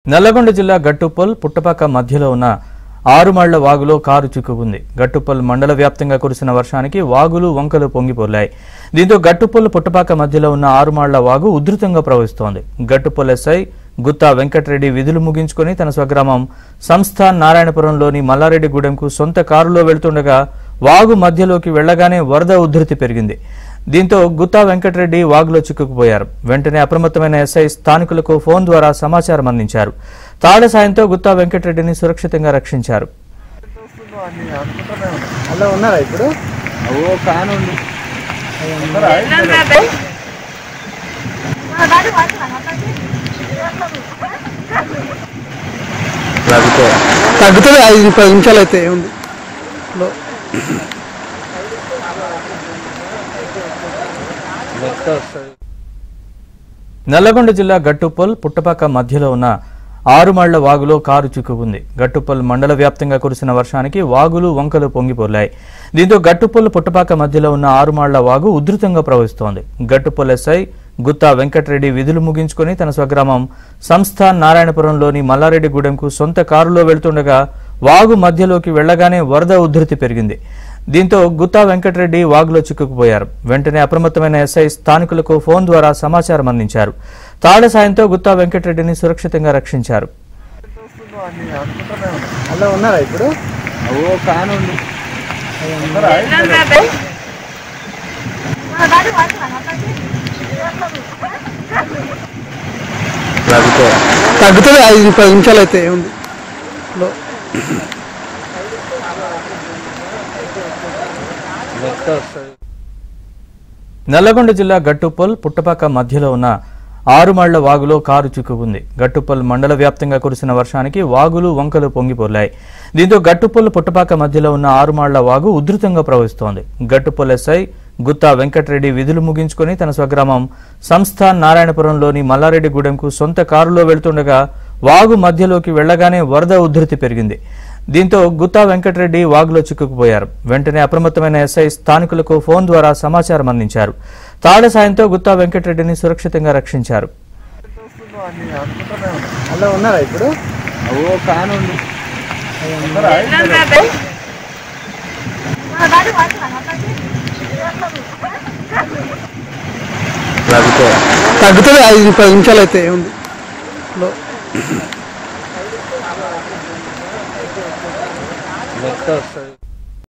నల్లగొండ జిల్లా గట్టుపల్ పుట్టపాక మధ్యలో ఉన్న ఆరుమళ్ల వాగులో కారు చిక్కుకుంది. గట్టుపల్ మండల వ్యాప్తంగా కురిసిన వర్షానికి వాగులు వంకలు పొంగిపొర్లాయి. దీంతో గట్టుపల్ పుట్టపాక మధ్యలో ఉన్న ఆరుమళ్ల వాగు ఉధృతంగా ప్రవహిస్తోంది. గట్టుపల్ ఎస్ఐ గుత్తా వెంకటరెడ్డి విధులు ముగించుకుని తన స్వగ్రామం సంస్థాన్ నారాయణపురంలోని మల్లారెడ్డిగూడెంకు సొంత కారులో వెళ్తుండగా వాగు మధ్యలోకి వెళ్లగానే వరద ఉధృతి పెరిగింది. దీంతో గుత్తా వెంకటరెడ్డి వాగులో చిక్కుకుపోయారు. వెంటనే అప్రమత్తమైన ఎస్ఐ స్థానికులకు ఫోన్ ద్వారా సమాచారం అందించారు. తాళ్ల సాయంతో గుత్తా వెంకటరెడ్డిని సురక్షితంగా రక్షించారు. తగ్గుతుంది 5-10 నిమిషాలు అయితే ఉంది. నల్లగొండ జిల్లా గట్టుపల్ పుట్టపాక మధ్యలో ఉన్న ఆరుమళ్ల వాగులో కారు చిక్కుకుంది. గట్టుపల్ మండల వ్యాప్తంగా కురిసిన వర్షానికి వాగులు వంకలు పొంగిపొర్లాయి. దీంతో గట్టుపల్ పుట్టపాక మధ్యలో ఉన్న ఆరుమళ్ల వాగు ఉధృతంగా ప్రవహిస్తోంది. గట్టుపల్ ఎస్ఐ గుత్తా వెంకటరెడ్డి విధులు ముగించుకుని తన స్వగ్రామం సంస్థాన్ నారాయణపురంలోని మల్లారెడ్డిగూడెంకు సొంత కారులో వెళ్తుండగా వాగు మధ్యలోకి వెళ్లగానే వరద ఉధృతి పెరిగింది. దీంతో గుత్తా వెంకటరెడ్డి వాగులో చిక్కుకుపోయారు. వెంటనే అప్రమత్తమైన ఎస్ఐ స్థానికులకు ఫోన్ ద్వారా సమాచారం అందించారు. తాళ్ల సాయంతో గుత్తా వెంకటరెడ్డిని సురక్షితంగా రక్షించారు. తగ్గుతుంది 5-10 నిమిషాలు అయితే ఉంది. నల్లగొండ జిల్లా గట్టుపల్ పుట్టపాక మధ్యలో ఉన్న ఆరుమళ్ల వాగులో కారు చిక్కుకుంది. గట్టుపల్ మండల వ్యాప్తంగా కురిసిన వర్షానికి వాగులు వంకలు పొంగిపొర్లాయి. దీంతో గట్టుపల్ పుట్టపాక మధ్యలో ఉన్న ఆరుమళ్ల వాగు ఉధృతంగా ప్రవహిస్తోంది. గట్టుపల్ ఎస్ఐ గుత్తా వెంకటరెడ్డి విధులు ముగించుకుని తన స్వగ్రామం సంస్థాన్ నారాయణపురంలోని మల్లారెడ్డిగూడెంకు సొంత కారులో వెళ్తుండగా వాగు మధ్యలోకి వెళ్లగానే వరద ఉధృతి పెరిగింది. దీంతో గుత్తా వెంకటరెడ్డి వాగులో చిక్కుకుపోయారు. వెంటనే అప్రమత్తమైన ఎస్ఐ స్థానికులకు ఫోన్ ద్వారా సమాచారం అందించారు. తాళ్ల సాయంతో గుత్తా వెంకటరెడ్డిని సురక్షితంగా రక్షించారు. తగ్గుతుంది 5-10 నిమిషాలు అయితే ఉంది. వస్తుంది.